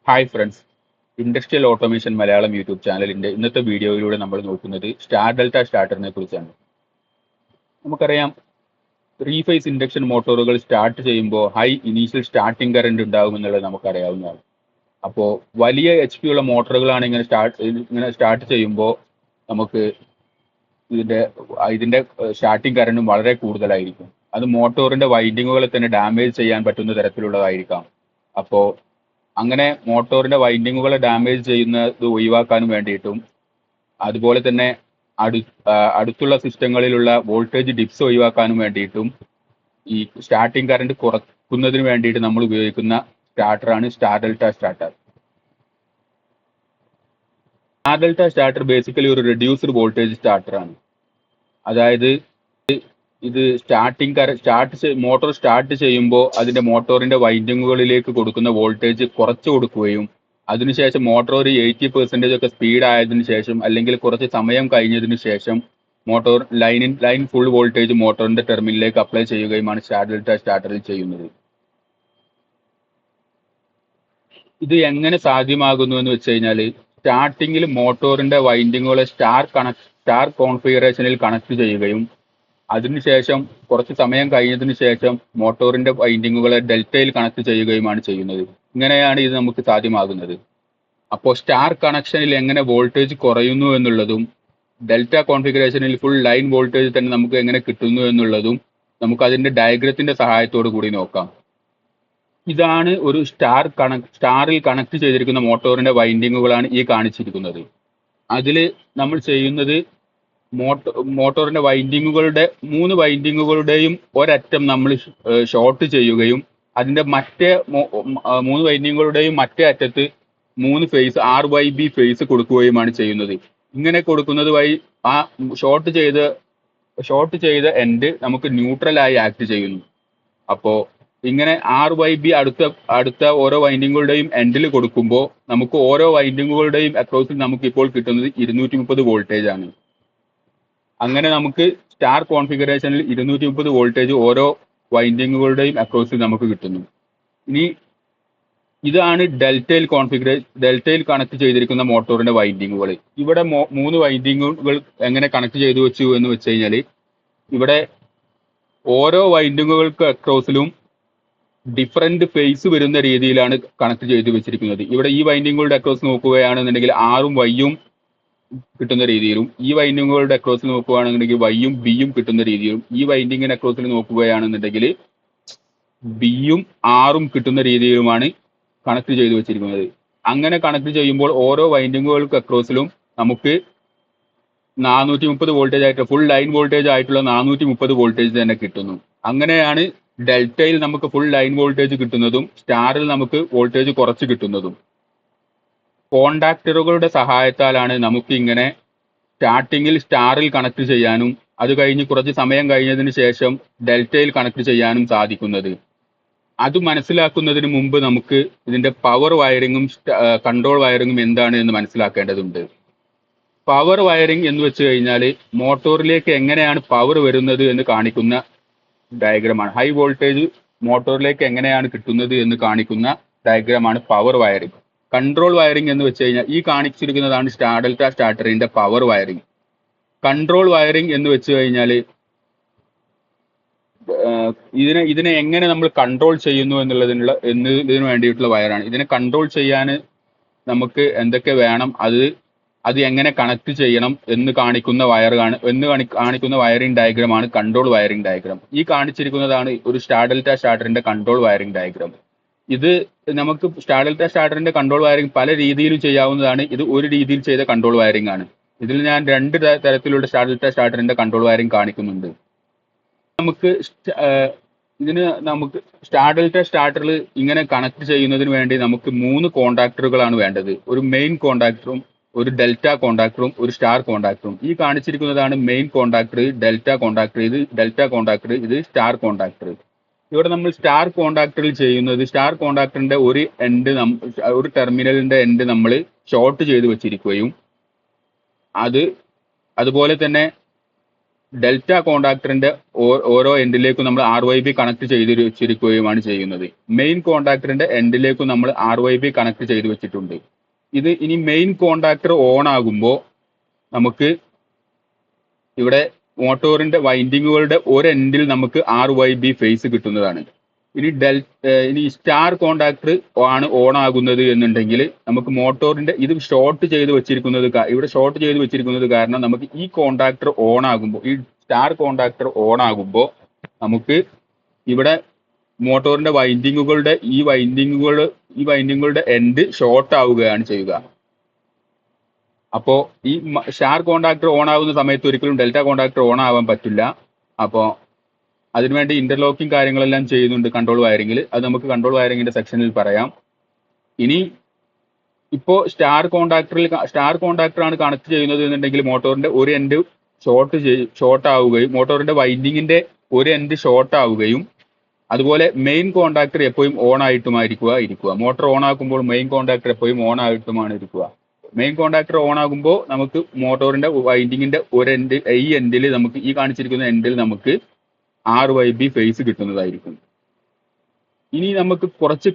Hi friends, industrial automation Malayalam YouTube ചാനലിന്റെ ഇന്നത്തെ വീഡിയോയിലൂടെ നമ്മൾ നോക്കുന്നത് സ്റ്റാർ ഡെൽറ്റ സ്റ്റാർട്ടറിനെ കുറിച്ചാണ്. നമുക്കറിയാം, ത്രീ ഫേസ് ഇൻഡക്ഷൻ മോട്ടോറുകൾ സ്റ്റാർട്ട് ചെയ്യുമ്പോൾ ഹൈ ഇനീഷ്യൽ സ്റ്റാർട്ടിംഗ് കറന്റ് ഉണ്ടാകുമെന്നുള്ളത് നമുക്കറിയാവുന്നതാണ്. അപ്പോൾ വലിയ HP ഉള്ള മോട്ടോറുകളാണ് ഇങ്ങനെ സ്റ്റാർട്ട് ചെയ്യുമ്പോൾ നമുക്ക് ഇതിന്റെ ഇതിന്റെ സ്റ്റാർട്ടിംഗ് കറണ്ടും വളരെ കൂടുതലായിരിക്കും. അത് മോട്ടോറിന്റെ വൈൻഡിങ്ങുകളെ തന്നെ ഡാമേജ് ചെയ്യാൻ പറ്റുന്ന തരത്തിലുള്ളതായിരിക്കാം. അപ്പോൾ അങ്ങനെ മോട്ടോറിന്റെ വൈൻഡിങ്ങുകളെ ഡാമേജ് ചെയ്യുന്നത് ഒഴിവാക്കാനും വേണ്ടിയിട്ടും അതുപോലെ തന്നെ അടുത്തുള്ള സിസ്റ്റങ്ങളിലുള്ള വോൾട്ടേജ് ഡിപ്സ് ഒഴിവാക്കാനും വേണ്ടിയിട്ടും ഈ സ്റ്റാർട്ടിംഗ് കറണ്ട് കുറക്കുന്നതിന് വേണ്ടിയിട്ട് നമ്മൾ ഉപയോഗിക്കുന്ന സ്റ്റാർട്ടറാണ് star delta starter. Star delta starter basically ഒരു റെഡ്യൂസ്ഡ് വോൾട്ടേജ് സ്റ്റാർട്ടറാണ്. അതായത് ഇത് മോട്ടോർ സ്റ്റാർട്ട് ചെയ്യുമ്പോൾ അതിന്റെ മോട്ടോറിന്റെ വൈൻഡിങ്ങുകളിലേക്ക് കൊടുക്കുന്ന വോൾട്ടേജ് കുറച്ച് കൊടുക്കുകയും അതിനുശേഷം മോട്ടോർ ഒരു 80% ഒക്കെ സ്പീഡ് ആയതിനു ശേഷം അല്ലെങ്കിൽ കുറച്ച് സമയം കഴിഞ്ഞതിന് ശേഷം മോട്ടോർ ലൈൻ ഫുൾ വോൾട്ടേജ് മോട്ടോറിന്റെ ടെർമിനലിലേക്ക് അപ്ലൈ ചെയ്യുകയുമാണ് സ്റ്റാർ ഡെൽറ്റ സ്റ്റാർട്ടറിൽ ചെയ്യുന്നത്. ഇത് എങ്ങനെ സാധ്യമാകുന്നു എന്ന് വെച്ച് കഴിഞ്ഞാൽ, സ്റ്റാർട്ടിങ്ങിൽ മോട്ടോറിന്റെ വൈൻഡിങ്ങുകളെ സ്റ്റാർ കോൺഫിഗറേഷനിൽ കണക്ട് ചെയ്യുകയും അതിനുശേഷം കുറച്ച് സമയം കഴിഞ്ഞതിന് ശേഷം മോട്ടോറിന്റെ വൈൻഡിങ്ങുകളെ ഡെൽറ്റയിൽ കണക്ട് ചെയ്യുകയുമാണ് ചെയ്യുന്നത്. ഇങ്ങനെയാണ് ഇത് നമുക്ക് സാധ്യമാകുന്നത്. അപ്പോൾ സ്റ്റാർ കണക്ഷനിൽ എങ്ങനെ വോൾട്ടേജ് കുറയുന്നു എന്നുള്ളതും ഡെൽറ്റ കോൺഫിഗറേഷനിൽ ഫുൾ ലൈൻ വോൾട്ടേജ് തന്നെ നമുക്ക് എങ്ങനെ കിട്ടുന്നു എന്നുള്ളതും നമുക്ക് അതിന്റെ ഡയഗ്രത്തിന്റെ സഹായത്തോടു കൂടി നോക്കാം. ഇതാണ് ഒരു സ്റ്റാറിൽ കണക്ട് ചെയ്തിരിക്കുന്ന മോട്ടോറിന്റെ വൈൻഡിങ്ങുകളാണ് ഈ കാണിച്ചിരിക്കുന്നത്. അതിൽ നമ്മൾ ചെയ്യുന്നത് മോട്ടോറിന്റെ മൂന്ന് വൈൻഡിങ്ങുകളുടെയും ഒരറ്റം നമ്മൾ ഷോർട്ട് ചെയ്യുകയും അതിന്റെ മൂന്ന് വൈൻഡിങ്ങുകളുടെയും മറ്റേ അറ്റത്ത് 3 ഫേസ് RYB ഫേസ് കൊടുക്കുകയുമാണ് ചെയ്യുന്നത്. ഇങ്ങനെ കൊടുക്കുന്നത് വഴി ആ ഷോർട്ട് ചെയ്ത എൻഡ് നമുക്ക് ന്യൂട്രലായി ആക്ട് ചെയ്യുന്നു. അപ്പോ ഇങ്ങനെ RYB അടുത്ത ഓരോ വൈൻഡിങ്ങുകളുടെയും എൻഡിൽ കൊടുക്കുമ്പോൾ നമുക്ക് ഓരോ വൈൻഡിങ്ങുകളുടെയും അക്രോസിൽ നമുക്ക് ഇപ്പോൾ കിട്ടുന്നത് 230 വോൾട്ടേജ് ആണ്. അങ്ങനെ നമുക്ക് സ്റ്റാർ കോൺഫിഗറേഷനിൽ 230 വോൾട്ടേജ് ഓരോ വൈൻഡിങ്ങുകളുടെയും അക്രോസിൽ നമുക്ക് കിട്ടുന്നു. ഇനി ഇതാണ് ഡെൽറ്റയിൽ കണക്ട് ചെയ്തിരിക്കുന്ന മോട്ടോറിന്റെ വൈൻഡിങ്ങുകൾ. ഇവിടെ 3 വൈൻഡിങ്ങുകൾ എങ്ങനെ കണക്ട് ചെയ്തു വെച്ചു എന്ന് വെച്ച് കഴിഞ്ഞാൽ, ഇവിടെ ഓരോ വൈൻഡിങ്ങുകൾക്ക് അക്രോസിലും ഡിഫറെന്റ് ഫേസ് വരുന്ന രീതിയിലാണ് കണക്ട് ചെയ്തു വെച്ചിരിക്കുന്നത്. ഇവിടെ ഈ വൈൻഡിങ്ങുകളുടെ അക്രോസ് നോക്കുകയാണെന്നുണ്ടെങ്കിൽ ആറും വൈയും കിട്ടുന്ന രീതിയിലും, ഈ വൈൻഡിങ്ങുകളുടെ അക്രോസിൽ നോക്കുകയാണെന്നുണ്ടെങ്കിൽ വൈയും ബിയും കിട്ടുന്ന രീതിയിലും, ഈ വൈൻഡിങ്ങിന്റെ അക്രോസിൽ നോക്കുകയാണെന്നുണ്ടെങ്കിൽ ബിയും ആറും കിട്ടുന്ന രീതിയിലുമാണ് കണക്ട് ചെയ്തു വെച്ചിരിക്കുന്നത്. അങ്ങനെ കണക്ട് ചെയ്യുമ്പോൾ ഓരോ വൈൻഡിങ്ങുകൾക്ക് അക്രോസിലും നമുക്ക് 430 വോൾട്ടേജ് ആയിട്ട് ഫുൾ ലൈൻ വോൾട്ടേജ് ആയിട്ടുള്ള 430 വോൾട്ടേജ് തന്നെ കിട്ടുന്നു. അങ്ങനെയാണ് ഡെൽറ്റയിൽ നമുക്ക് ഫുൾ ലൈൻ വോൾട്ടേജ് കിട്ടുന്നതും സ്റ്റാറിൽ നമുക്ക് വോൾട്ടേജ് കുറച്ച് കിട്ടുന്നതും. കോണ്ടാക്ടറുകളുടെ സഹായത്താലാണ് നമുക്ക് ഇങ്ങനെ സ്റ്റാർട്ടിങ്ങിൽ സ്റ്റാറിൽ കണക്ട് ചെയ്യാനും അത് കഴിഞ്ഞ് കുറച്ച് സമയം കഴിഞ്ഞതിന് ശേഷം ഡെൽറ്റയിൽ കണക്ട് ചെയ്യാനും സാധിക്കുന്നത്. അത് മനസ്സിലാക്കുന്നതിന് മുമ്പ് നമുക്ക് ഇതിന്റെ പവർ വയറിങ്ങും കൺട്രോൾ വയറിങ്ങും എന്താണ് എന്ന് മനസ്സിലാക്കേണ്ടതുണ്ട്. പവർ വയറിംഗ് എന്ന് വെച്ച് കഴിഞ്ഞാൽ മോട്ടോറിലേക്ക് എങ്ങനെയാണ് പവർ വരുന്നത് എന്ന് കാണിക്കുന്ന ഡയഗ്രമാണ്. ഹൈ വോൾട്ടേജ് മോട്ടോറിലേക്ക് എങ്ങനെയാണ് കിട്ടുന്നത് എന്ന് കാണിക്കുന്ന ഡയഗ്രമാണ് പവർ വയറിംഗ്. കൺട്രോൾ വയറിംഗ് എന്ന് വെച്ച് കഴിഞ്ഞാൽ ഈ കാണിച്ചിരിക്കുന്നതാണ് സ്റ്റാർ ഡെൽറ്റ സ്റ്റാർട്ടറിന്റെ പവർ വയറിംഗ്. കൺട്രോൾ വയറിംഗ് എന്ന് വെച്ച് കഴിഞ്ഞാൽ ഇതിനെ എങ്ങനെ നമ്മൾ കൺട്രോൾ ചെയ്യുന്നു എന്നതിന് വേണ്ടിയിട്ടുള്ള വയറാണ്. ഇതിനെ കൺട്രോൾ ചെയ്യാൻ നമുക്ക് എന്തൊക്കെ വേണം, അത് എങ്ങനെ കണക്ട് ചെയ്യണം എന്ന് കാണിക്കുന്ന കാണിക്കുന്ന വയറിംഗ് ഡയഗ്രമാണ് കൺട്രോൾ വയറിംഗ് ഡയഗ്രാം. ഈ കാണിച്ചിരിക്കുന്നതാണ് ഒരു സ്റ്റാർ ഡെൽറ്റ സ്റ്റാർട്ടറിന്റെ കൺട്രോൾ വയറിംഗ് ഡയഗ്രാം. ഇത് നമുക്ക് സ്റ്റാർ ഡെൽറ്റ സ്റ്റാർട്ടറിന്റെ കൺട്രോൾ വയറിംഗ് പല രീതിയിലും ചെയ്യാവുന്നതാണ്. ഇത് ഒരു രീതിയിൽ ചെയ്ത കൺട്രോൾ വയറിംഗ് ആണ്. ഇതിൽ ഞാൻ 2 തരത്തിലുള്ള സ്റ്റാർ ഡെൽറ്റ സ്റ്റാർട്ടറിന്റെ കൺട്രോൾ വയറിംഗ് കാണിക്കുന്നുണ്ട്. നമുക്ക് സ്റ്റാർ ഡെൽറ്റ സ്റ്റാർട്ടറിൽ ഇങ്ങനെ കണക്ട് ചെയ്യുന്നതിന് വേണ്ടി നമുക്ക് 3 കോണ്ടാക്ടറുകളാണ് വേണ്ടത്. ഒരു മെയിൻ കോണ്ടാക്ടറും ഒരു ഡെൽറ്റ കോണ്ടാക്ടറും ഒരു സ്റ്റാർ കോണ്ടാക്ടറും. ഈ കാണിച്ചിരിക്കുന്നതാണ് മെയിൻ കോണ്ടാക്ടർ, ഡെൽറ്റ കോണ്ടാക്ടർ. ഇത് ഡെൽറ്റ കോണ്ടാക്ടർ, ഇത് സ്റ്റാർ കോണ്ടാക്ടർ. ഇവിടെ നമ്മൾ സ്റ്റാർ കോണ്ടാക്ടറിൽ ചെയ്യുന്നത് സ്റ്റാർ കോണ്ടാക്ടറിന്റെ ഒരു ടെർമിനലിന്റെ എൻഡ് നമ്മൾ ഷോർട്ട് ചെയ്ത് വെച്ചിരിക്കുകയും അതുപോലെ തന്നെ ഡെൽറ്റ കോണ്ടാക്ടറിന്റെ ഓരോ എൻഡിലേക്കും നമ്മൾ RYB കണക്ട് ചെയ്ത് വെച്ചിരിക്കുകയുമാണ് ചെയ്യുന്നത്. മെയിൻ കോണ്ടാക്ടറിന്റെ എൻഡിലേക്കും നമ്മൾ RYB കണക്ട് ചെയ്ത് വെച്ചിട്ടുണ്ട്. ഇത് ഇനി മെയിൻ കോണ്ടാക്ടർ ഓൺ ആകുമ്പോൾ നമുക്ക് ഇവിടെ മോട്ടോറിന്റെ വൈൻഡിങ്ങുകളുടെ ഒരു എൻഡിൽ നമുക്ക് RYB ഫേസ് കിട്ടുന്നതാണ്. ഇനി സ്റ്റാർ കോണ്ടാക്ടർ ആണ് ഓൺ ആകുന്നത് എന്നുണ്ടെങ്കിൽ നമുക്ക് മോട്ടോറിന്റെ ഇത് ഷോർട്ട് ചെയ്ത് വെച്ചിരിക്കുന്നത് ഇവിടെ ഷോർട്ട് ചെയ്ത് വെച്ചിരിക്കുന്നത് കാരണം നമുക്ക് ഈ കോണ്ടാക്ടർ ഓൺ ആകുമ്പോൾ, ഈ സ്റ്റാർ കോണ്ടാക്ടർ ഓൺ ആകുമ്പോൾ നമുക്ക് ഇവിടെ മോട്ടോറിന്റെ വൈൻഡിങ്ങുകളുടെ എൻഡ് ഷോർട്ട് ആവുകയാണ് ചെയ്യുക. അപ്പോ ഈ സ്റ്റാർ കോണ്ടാക്ടർ ഓൺ ആകുന്ന സമയത്ത് ഒരിക്കലും ഡെൽറ്റ കോണ്ടാക്ടർ ഓൺ ആവാൻ പറ്റില്ല. അപ്പോൾ അതിനുവേണ്ടി ഇന്റർലോക്കിംഗ് കാര്യങ്ങളെല്ലാം ചെയ്യുന്നുണ്ട് കൺട്രോൾ വയറിംഗിൽ. അത് നമുക്ക് കൺട്രോൾ വയറിംഗിന്റെ സെക്ഷനിൽ പറയാം. ഇനി ഇപ്പോ സ്റ്റാർ കോണ്ടാക്ടർ ആണ് കണക്ട് ചെയ്യുന്നത് എന്നുണ്ടെങ്കിൽ മോട്ടോറിന്റെ ഒരു എൻഡ് ഷോർട്ട് ആവുകയും മോട്ടോറിന്റെ വൈൻഡിങ്ങിന്റെ ഒരു എൻഡ് ഷോർട്ട് ആവുകയും അതുപോലെ മെയിൻ കോണ്ടാക്ടർ എപ്പോഴും ഓൺ ആയിട്ടുമായിരിക്കുക. മോട്ടോർ ഓൺ ആക്കുമ്പോൾ മെയിൻ കോണ്ടാക്ടർ എപ്പോഴും ഓൺ ആയിട്ടുമാണ് ഇരിക്കുക. മെയിൻ കോണ്ടാക്ടർ ഓൺ ആകുമ്പോൾ നമുക്ക് മോട്ടോറിന്റെ വൈൻഡിങ്ങിന്റെ ഒരു എൻഡ്, ഈ എൻഡിൽ നമുക്ക് ഈ കാണിച്ചിരിക്കുന്ന എൻഡിൽ നമുക്ക് RYB ഫേസ് കിട്ടുന്നതായിരിക്കും. ഇനി നമുക്ക് കുറച്ച്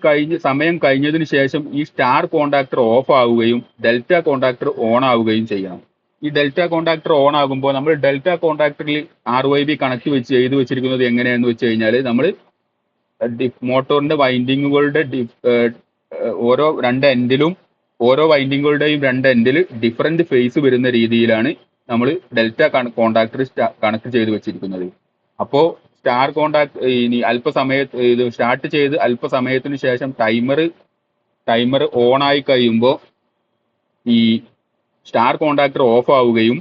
സമയം കഴിഞ്ഞതിന് ശേഷം ഈ സ്റ്റാർ കോണ്ടാക്ടർ ഓഫ് ആവുകയും ഡെൽറ്റ കോണ്ടാക്ടർ ഓൺ ആവുകയും ചെയ്യണം. ഈ ഡെൽറ്റ കോണ്ടാക്ടർ ഓൺ ആകുമ്പോൾ നമ്മൾ ഡെൽറ്റ കോണ്ടാക്ടറിൽ RYB കണക്ട് ചെയ്ത് വെച്ചിരിക്കുന്നത് എങ്ങനെയാണെന്ന് വെച്ച് കഴിഞ്ഞാൽ നമ്മൾ മോട്ടോറിന്റെ വൈൻഡിങ്ങുകളുടെ ഓരോ വൈൻഡിങ്ങുകളുടെയും രണ്ട് എൻഡിൽ ഡിഫറെന്റ് ഫേസ് വരുന്ന രീതിയിലാണ് നമ്മൾ ഡെൽറ്റ കോണ്ടാക്ടർ കണക്ട് ചെയ്ത് വെച്ചിരിക്കുന്നത്. അപ്പോ സ്റ്റാർ കോണ്ടാക്ട് ഇനി ഇത് സ്റ്റാർട്ട് ചെയ്ത് അല്പസമയത്തിന് ശേഷം ടൈമർ ഓൺ ആയി കഴിയുമ്പോൾ ഈ സ്റ്റാർ കോണ്ടാക്ടർ ഓഫ് ആവുകയും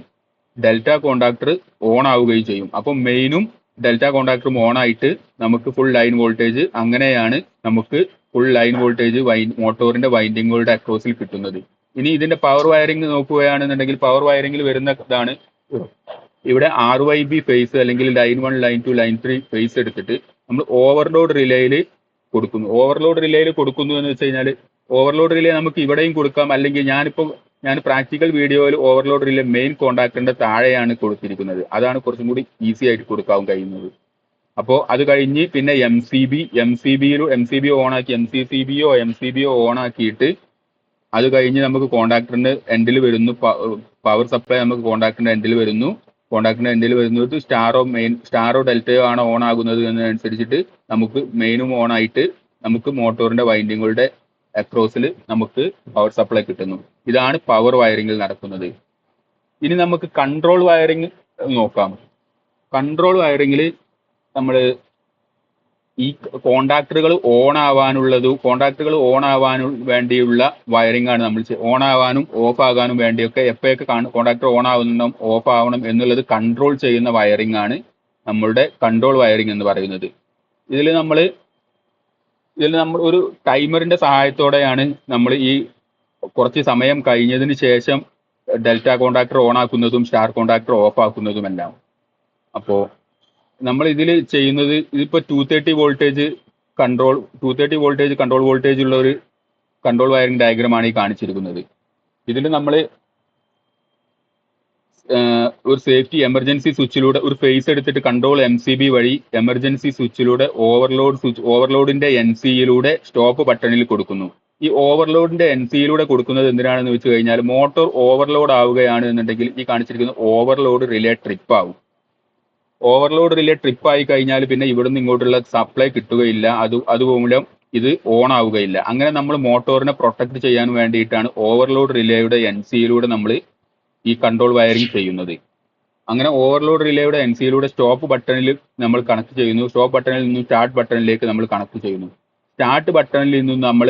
ഡെൽറ്റ കോണ്ടാക്ടർ ഓൺ ആവുകയും ചെയ്യും. അപ്പോൾ മെയിനും ഡെൽറ്റ കോണ്ടാക്ടറും ഓൺ ആയിട്ട് നമുക്ക് ഫുൾ ലൈൻ വോൾട്ടേജ്, അങ്ങനെയാണ് നമുക്ക് ഫുൾ ലൈൻ വോൾട്ടേജ് മോട്ടോറിന്റെ വൈൻഡിങ്ങുകളുടെ അക്രോസിൽ കിട്ടുന്നത്. ഇനി ഇതിന്റെ പവർ വയറിംഗ് നോക്കുകയാണെന്നുണ്ടെങ്കിൽ പവർ വയറിംഗിൽ വരുന്ന ഇതാണ്. ഇവിടെ RYB ഫേസ് അല്ലെങ്കിൽ ലൈൻ 1, ലൈൻ 2, ലൈൻ 3 ഫേസ് എടുത്തിട്ട് നമ്മൾ ഓവർലോഡ് റിലേയിൽ കൊടുക്കുന്നു. ഓവർലോഡ് റിലേയിൽ കൊടുക്കുന്നു എന്ന് വെച്ച് കഴിഞ്ഞാൽ ഓവർലോഡ് റിലേ നമുക്ക് ഇവിടെയും കൊടുക്കാം, അല്ലെങ്കിൽ ഞാൻ പ്രാക്ടിക്കൽ വീഡിയോയിൽ ഓവർലോഡ് റിലേ മെയിൻ കോണ്ടാക്ടറിന്റെ താഴെയാണ് കൊടുത്തിരിക്കുന്നത്. അതാണ് കുറച്ചും കൂടി ഈസി ആയിട്ട് കൊടുക്കാൻ കഴിയുന്നത്. അപ്പോൾ അത് കഴിഞ്ഞ് പിന്നെ MCB ഓൺ ആക്കി MCBയോ ഓൺ ആക്കിയിട്ട് അത് കഴിഞ്ഞ് നമുക്ക് കോണ്ടാക്ടറിന്റെ എൻഡിൽ വരുന്നു പവർ സപ്ലൈ. നമുക്ക് കോണ്ടാക്ടറിന്റെ എൻഡിൽ വരുന്നത് സ്റ്റാറോ ഡെൽറ്റയോ ആണ് ഓൺ ആകുന്നത് എന്നനുസരിച്ചിട്ട് നമുക്ക് മെയിനും ഓൺ ആയിട്ട് നമുക്ക് മോട്ടോറിന്റെ വൈൻഡിങ്ങുകളുടെ അക്രോസിൽ നമുക്ക് പവർ സപ്ലൈ കിട്ടുന്നു. ഇതാണ് പവർ വയറിംഗിൽ നടക്കുന്നത്. ഇനി നമുക്ക് കൺട്രോൾ വയറിംഗ് നോക്കാം. കൺട്രോൾ വയറിംഗിൽ നമ്മൾ ഈ കോണ്ടാക്ടറുകൾ ഓൺ ആവാനും വേണ്ടിയുള്ള വയറിംഗ് ആണ് നമ്മൾ ഓൺ ആവാനും ഓഫ് ആകാനും വേണ്ടിയൊക്കെ എപ്പോഴൊക്കെ കോണ്ടാക്ടർ ഓൺ ആവണം ഓഫ് ആവണം എന്നുള്ളത് കൺട്രോൾ ചെയ്യുന്ന വയറിംഗ് ആണ് നമ്മളുടെ കൺട്രോൾ വയറിംഗ് എന്ന് പറയുന്നത്. ഇതിൽ നമ്മൾ ഒരു ടൈമറിന്റെ സഹായത്തോടെയാണ് നമ്മൾ ഈ കുറച്ച് സമയം കഴിഞ്ഞതിന് ശേഷം ഡെൽറ്റ കോണ്ടാക്ടർ ഓൺ ആക്കുന്നതും സ്റ്റാർ കോണ്ടാക്ടർ ഓഫ് ആക്കുന്നതുമെല്ലാം. അപ്പോൾ നമ്മൾ ഇതിൽ ചെയ്യുന്നത് ഇതിപ്പോ 230 വോൾട്ടേജ് കൺട്രോൾ വോൾട്ടേജ് ഉള്ള ഒരു കൺട്രോൾ വയറിംഗ് ഡയഗ്രമാണ് ഈ കാണിച്ചിരിക്കുന്നത്. ഇതിൽ നമ്മൾ ഒരു സേഫ്റ്റി എമർജൻസി സ്വിച്ചിലൂടെ ഒരു ഫേസ് എടുത്തിട്ട് കൺട്രോൾ MCB വഴി എമർജൻസി സ്വിച്ചിലൂടെ ഓവർലോഡിന്റെ NCയിലൂടെ സ്റ്റോപ്പ് ബട്ടണിൽ കൊടുക്കുന്നു. ഈ ഓവർലോഡിന്റെ NCയിലൂടെ കൊടുക്കുന്നത് എന്തിനാണെന്ന് വെച്ച് കഴിഞ്ഞാൽ മോട്ടോർ ഓവർലോഡ് ആവുകയാണ് എന്നുണ്ടെങ്കിൽ ഈ കാണിച്ചിരിക്കുന്ന ഓവർലോഡ് റിലേ ട്രിപ്പ് ആവും. ഓവർലോഡ് റിലേ ട്രിപ്പ് ആയി കഴിഞ്ഞാൽ പിന്നെ ഇവിടുന്ന് ഇങ്ങോട്ടുള്ള സപ്ലൈ കിട്ടുകയില്ല, അതുമൂലം ഇത് ഓൺ ആവുകയില്ല. അങ്ങനെ നമ്മൾ മോട്ടോറിനെ പ്രൊട്ടക്ട് ചെയ്യാൻ വേണ്ടിയിട്ടാണ് ഓവർലോഡ് റിലേയുടെ NCയിലൂടെ നമ്മൾ ഈ കൺട്രോൾ വയറിംഗ് ചെയ്യുന്നത്. അങ്ങനെ ഓവർലോഡ് റിലേയുടെ NCയിലൂടെ സ്റ്റോപ്പ് ബട്ടണിൽ നമ്മൾ കണക്ട് ചെയ്യുന്നു. സ്റ്റോപ്പ് ബട്ടണിൽ നിന്നും സ്റ്റാർട്ട് ബട്ടണിലേക്ക് നമ്മൾ കണക്ട് ചെയ്യുന്നു. സ്റ്റാർട്ട് ബട്ടണിൽ നിന്നും നമ്മൾ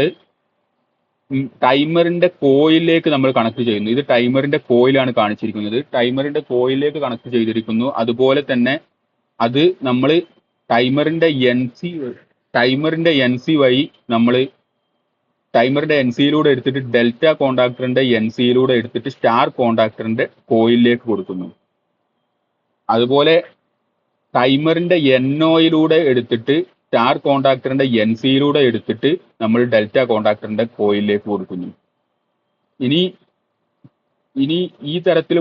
ടൈമറിന്റെ കോയിലേക്ക് നമ്മൾ കണക്ട് ചെയ്യുന്നു. ഇത് ടൈമറിന്റെ കോയിലാണ് കാണിച്ചിരിക്കുന്നത്. ടൈമറിന്റെ കോയിലേക്ക് കണക്ട് ചെയ്തിരിക്കുന്നു. അതുപോലെ തന്നെ അത് നമ്മൾ ടൈമറിന്റെ NC വഴി നമ്മൾ ടൈമറിന്റെ NCയിലൂടെ എടുത്തിട്ട് ഡെൽറ്റ കോണ്ടാക്ടറിന്റെ NCയിലൂടെ എടുത്തിട്ട് സ്റ്റാർ കോണ്ടാക്ടറിന്റെ കോയിലിലേക്ക് കൊടുക്കുന്നു. അതുപോലെ ടൈമറിന്റെ NOയിലൂടെ എടുത്തിട്ട് സ്റ്റാർ കോണ്ടാക്ടറിന്റെ NCയിലൂടെ എടുത്തിട്ട് നമ്മൾ ഡെൽറ്റ കോണ്ടാക്ടറിന്റെ കോയിലിലേക്ക് കൊടുക്കുന്നു. ഇനി ഇനി ഈ തരത്തിൽ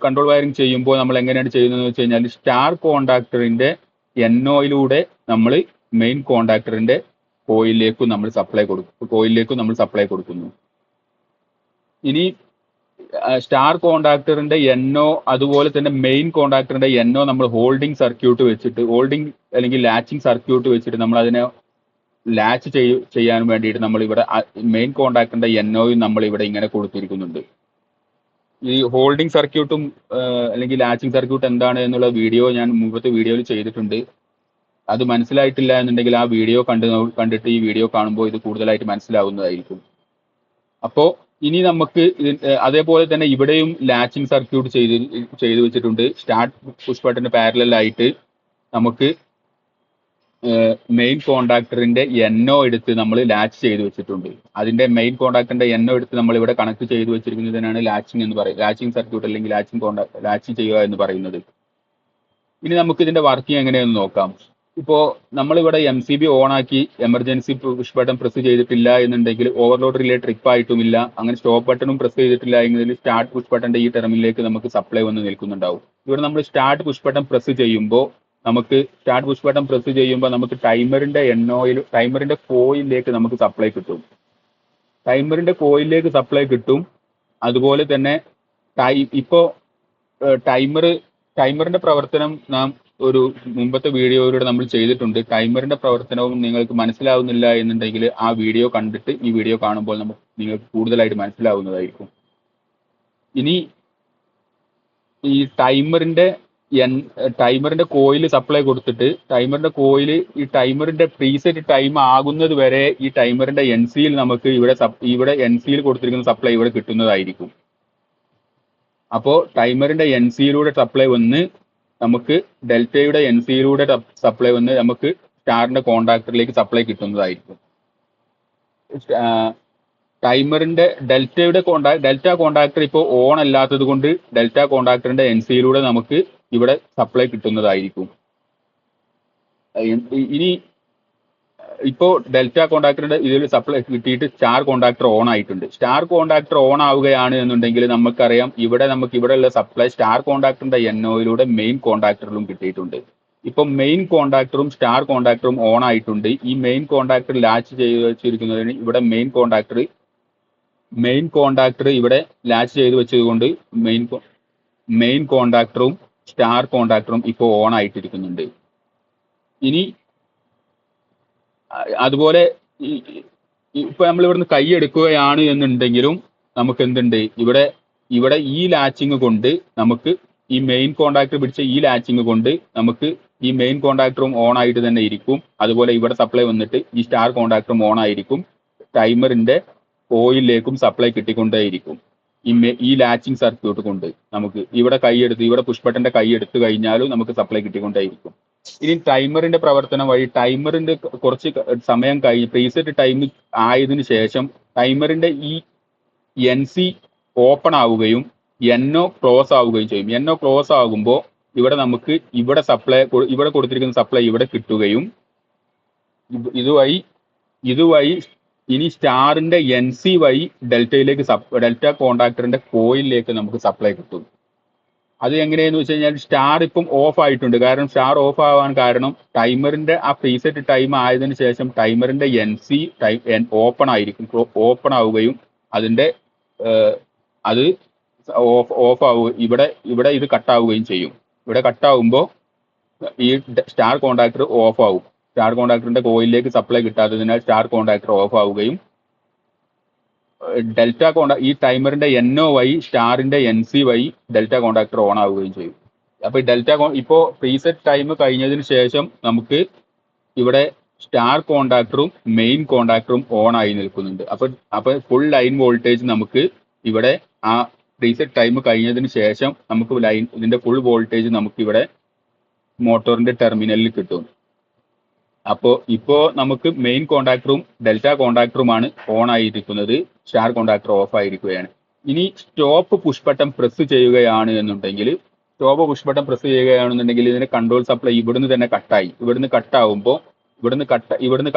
കൺട്രോൾ വയറിംഗ് ചെയ്യുമ്പോൾ നമ്മൾ എങ്ങനെയാണ് ചെയ്യുന്നതെന്ന് വെച്ച് കഴിഞ്ഞാൽ സ്റ്റാർ കോണ്ടാക്ടറിന്റെ NO നമ്മൾ മെയിൻ കോണ്ടാക്ടറിന്റെ കോയിലിലേക്കും നമ്മൾ സപ്ലൈ കൊടുക്കുന്നു. ഇനി സ്റ്റാർ കോണ്ടാക്ടറിന്റെ NO അതുപോലെ തന്നെ മെയിൻ കോണ്ടാക്ടറിന്റെ NO നമ്മൾ ഹോൾഡിംഗ് അല്ലെങ്കിൽ ലാച്ചിങ് സർക്യൂട്ട് വെച്ചിട്ട് നമ്മൾ അതിനെ ലാച്ച് ചെയ്യാൻ വേണ്ടിയിട്ട് നമ്മൾ ഇവിടെ മെയിൻ കോണ്ടാക്ടറിന്റെ NOയും നമ്മൾ ഇവിടെ ഇങ്ങനെ കൊടുത്തിരിക്കുന്നുണ്ട്. ഈ ഹോൾഡിംഗ് സർക്യൂട്ടും അല്ലെങ്കിൽ ലാച്ചിങ് സർക്യൂട്ട് എന്താണ് എന്നുള്ള വീഡിയോ ഞാൻ മുമ്പത്തെ വീഡിയോയിൽ ചെയ്തിട്ടുണ്ട്. അത് മനസ്സിലായിട്ടില്ല എന്നുണ്ടെങ്കിൽ ആ വീഡിയോ കണ്ടിട്ട് ഈ വീഡിയോ കാണുമ്പോൾ ഇത് കൂടുതലായിട്ട് മനസ്സിലാവുന്നതായിരിക്കും. അപ്പോൾ ഇനി നമുക്ക് അതേപോലെ തന്നെ ഇവിടെയും ലാച്ചിങ് സർക്യൂട്ട് ചെയ്തു വെച്ചിട്ടുണ്ട്. സ്റ്റാർട്ട് പുഷ് ബട്ടന് പാരലൽ നമുക്ക് മെയിൻ കോണ്ടാക്ടറിന്റെ NO എടുത്ത് നമ്മൾ ലാച്ച് ചെയ്ത് വെച്ചിട്ടുണ്ട്. അതിന്റെ മെയിൻ കോണ്ടാക്ടറിന്റെ NO എടുത്ത് നമ്മൾ ഇവിടെ കണക്ട് ചെയ്ത് വെച്ചിരിക്കുന്നതിനാണ് ലാച്ചിങ് എന്ന് പറയുന്നത്. ലാച്ചിങ് സർക്യൂട്ട് അല്ലെങ്കിൽ ലാച്ച് ചെയ്യുക എന്ന് പറയുന്നത്. ഇനി നമുക്ക് ഇതിന്റെ വർക്കിംഗ് എങ്ങനെയെന്ന് നോക്കാം. ഇപ്പോ നമ്മളിവിടെ MCB ഓൺ ആക്കി എമർജൻസി പുഷ് ബട്ടൺ പ്രസ് ചെയ്തിട്ടില്ല എന്നുണ്ടെങ്കിൽ ഓവർലോഡ് റിലേ ട്രിപ്പ് ആയിട്ടുമില്ല, അങ്ങനെ സ്റ്റോപ്പ് ബട്ടണും പ്രസ് ചെയ്തിട്ടില്ല എങ്കിൽ സ്റ്റാർട്ട് പുഷ് ബട്ടന്റെ ഈ ടെർമിനലിലേക്ക് നമുക്ക് സപ്ലൈ വന്ന് നിൽക്കുന്നുണ്ടാവും. ഇവിടെ നമ്മൾ സ്റ്റാർട്ട് പുഷ് ബട്ടൺ പ്രസ് ചെയ്യുമ്പോൾ നമുക്ക് ടൈമറിന്റെ കോയിലിലേക്ക് നമുക്ക് സപ്ലൈ കിട്ടും. അതുപോലെ തന്നെ ടൈമറിന്റെ പ്രവർത്തനം നാം ഒരു മുമ്പത്തെ വീഡിയോയിലൂടെ നമ്മൾ ചെയ്തിട്ടുണ്ട്. ടൈമറിന്റെ പ്രവർത്തനവും നിങ്ങൾക്ക് മനസ്സിലാവുന്നില്ല എന്നുണ്ടെങ്കിൽ ആ വീഡിയോ കണ്ടിട്ട് ഈ വീഡിയോ കാണുമ്പോൾ നിങ്ങൾക്ക് കൂടുതലായിട്ട് മനസ്സിലാവുന്നതായിരിക്കും. ഇനി ഈ ടൈമറിന്റെ കോയിൽ സപ്ലൈ കൊടുത്തിട്ട് ടൈമറിന്റെ പ്രീസെറ്റ് ടൈം ആകുന്നത് വരെ ഈ ടൈമറിന്റെ NCയിൽ നമുക്ക് ഇവിടെ NCയിൽ കൊടുത്തിരിക്കുന്ന സപ്ലൈ ഇവിടെ കിട്ടുന്നതായിരിക്കും. അപ്പോൾ ടൈമറിന്റെ NCയിലൂടെ സപ്ലൈ വന്ന് നമുക്ക് ഡെൽറ്റയുടെ NCയിലൂടെ സപ്ലൈ വന്ന് നമുക്ക് സ്റ്റാറിന്റെ കോണ്ടാക്ടറിലേക്ക് സപ്ലൈ കിട്ടുന്നതായിരിക്കും. ടൈമറിന്റെ ഡെൽറ്റ കോണ്ടാക്ടർ ഇപ്പോൾ ഓൺ അല്ലാത്തത് കൊണ്ട് ഡെൽറ്റ കോണ്ടാക്ടറിന്റെ NCയിലൂടെ നമുക്ക് ഇവിടെ സപ്ലൈ കിട്ടുന്നതായിരിക്കും. ഇനി ഇപ്പോൾ ഡെൽറ്റ കോണ്ടാക്ടറിന്റെ ഇതിൽ സപ്ലൈ കിട്ടിയിട്ട് സ്റ്റാർ കോണ്ടാക്ടർ ഓൺ ആയിട്ടുണ്ട്. സ്റ്റാർ കോണ്ടാക്ടർ ഓൺ ആവുകയാണ് എന്നുണ്ടെങ്കിൽ നമുക്കറിയാം നമുക്ക് ഇവിടെയുള്ള സപ്ലൈ സ്റ്റാർ കോണ്ടാക്ടറിന്റെ NOയിലൂടെ മെയിൻ കോണ്ടാക്ടറിലും കിട്ടിയിട്ടുണ്ട്. ഇപ്പം മെയിൻ കോണ്ടാക്ടറും സ്റ്റാർ കോണ്ടാക്ടറും ഓൺ ആയിട്ടുണ്ട്. ഈ മെയിൻ കോണ്ടാക്ടർ ലാച്ച് ചെയ്ത് വെച്ചിരിക്കുന്നതിന് ഇവിടെ മെയിൻ കോണ്ടാക്ടർ ഇവിടെ ലാച്ച് ചെയ്ത് വെച്ചതുകൊണ്ട് മെയിൻ കോണ്ടാക്ടറും സ്റ്റാർ കോണ്ടാക്ടറും ഇപ്പോൾ ഓൺ ആയിട്ടിരിക്കുന്നുണ്ട്. ഇനി അതുപോലെ ഇപ്പൊ നമ്മൾ ഇവിടുന്ന് കൈ എടുക്കുകയാണ് എന്നുണ്ടെങ്കിലും നമുക്ക് എന്തുണ്ട് ഇവിടെ ഈ ലാച്ചിങ് കൊണ്ട് നമുക്ക് ഈ മെയിൻ കോണ്ടാക്ടർ പിടിച്ച ഈ ലാച്ചിങ് കൊണ്ട് നമുക്ക് ഈ മെയിൻ കോണ്ടാക്ടറും ഓൺ ആയിട്ട് തന്നെ ഇരിക്കും. അതുപോലെ ഇവിടെ സപ്ലൈ വന്നിട്ട് ഈ സ്റ്റാർ കോണ്ടാക്ടറും ഓൺ ആയിരിക്കും. ടൈമറിന്റെ കോയിലേക്കും സപ്ലൈ കിട്ടിക്കൊണ്ടേയിരിക്കും. ഈ ലാച്ചിങ് സർക്യൂട്ട് കൊണ്ട് നമുക്ക് ഇവിടെ പുഷ് ബട്ടന്റെ കൈ എടുത്തു കഴിഞ്ഞാലും നമുക്ക് സപ്ലൈ കിട്ടിക്കൊണ്ടേയിരിക്കും. ഇനി ടൈമറിന്റെ പ്രവർത്തനം വഴി ടൈമറിന്റെ കുറച്ച് സമയം കഴിഞ്ഞ് പ്രീസെറ്റ് ടൈം ആയതിനു ശേഷം ടൈമറിന്റെ ഈ NC ഓപ്പൺ ആവുകയും NO ക്ലോസ് ആവുകയും ചെയ്യും. NO ക്ലോസ് ആകുമ്പോൾ ഇവിടെ കൊടുത്തിരിക്കുന്ന സപ്ലൈ ഇവിടെ കിട്ടുകയും ഇതുവഴി ഇനി സ്റ്റാറിന്റെ NC വഴി ഡെൽറ്റ കോണ്ടാക്ടറിന്റെ കോയിലിലേക്ക് നമുക്ക് സപ്ലൈ കിട്ടും. അത് എങ്ങനെയെന്ന് വെച്ച് കഴിഞ്ഞാൽ സ്റ്റാർ ഇപ്പം ഓഫ് ആയിട്ടുണ്ട്. കാരണം സ്റ്റാർ ഓഫ് ആവാൻ കാരണം ടൈമറിന്റെ ആ പ്രീസെറ്റ് ടൈം ആയതിനു ശേഷം ടൈമറിന്റെ NC ഓപ്പൺ ആവുകയും അത് ഓഫ് ആവുകയും ഇവിടെ ഇത് കട്ടാവുകയും ചെയ്യും. ഇവിടെ കട്ടാവുമ്പോൾ ഈ സ്റ്റാർ കോണ്ടാക്ടർ ഓഫ് ആവും. സ്റ്റാർ കോണ്ടാക്ടറിന്റെ കോയിലിലേക്ക് സപ്ലൈ കിട്ടാത്തതിനാൽ സ്റ്റാർ കോണ്ടാക്ടർ ഓഫ് ആവുകയും ഈ ടൈമറിന്റെ NO വഴി സ്റ്റാറിന്റെ NC വഴി ഡെൽറ്റ കോണ്ടാക്ടർ ഓൺ ആവുകയും ചെയ്യും. അപ്പൊ ഇപ്പോ പ്രീസെറ്റ് ടൈം കഴിഞ്ഞതിന് ശേഷം നമുക്ക് ഇവിടെ സ്റ്റാർ കോണ്ടാക്ടറും മെയിൻ കോണ്ടാക്ടറും ഓൺ ആയി നിൽക്കുന്നുണ്ട്. അപ്പൊ ഫുൾ ലൈൻ വോൾട്ടേജ് നമുക്ക് ഇവിടെ ആ പ്രീസെറ്റ് ടൈം കഴിഞ്ഞതിന് ശേഷം നമുക്ക് ഇതിന്റെ ഫുൾ വോൾട്ടേജ് നമുക്ക് ഇവിടെ മോട്ടോറിന്റെ ടെർമിനലിൽ കിട്ടും. ഇപ്പോ നമുക്ക് മെയിൻ കോണ്ടാക്ടറും ഡെൽറ്റ കോണ്ടാക്ടറുമാണ് ഓൺ ആയിരിക്കുന്നത്, സ്റ്റാർ കോണ്ടാക്ടർ ഓഫ് ആയിരിക്കുകയാണ്. ഇനി സ്റ്റോപ്പ് പുഷ് ബട്ടൺ പ്രസ് ചെയ്യുകയാണെന്നുണ്ടെങ്കിൽ ഇതിന്റെ കൺട്രോൾ സപ്ലൈ ഇവിടുന്ന് തന്നെ കട്ടായി. ഇവിടുന്ന്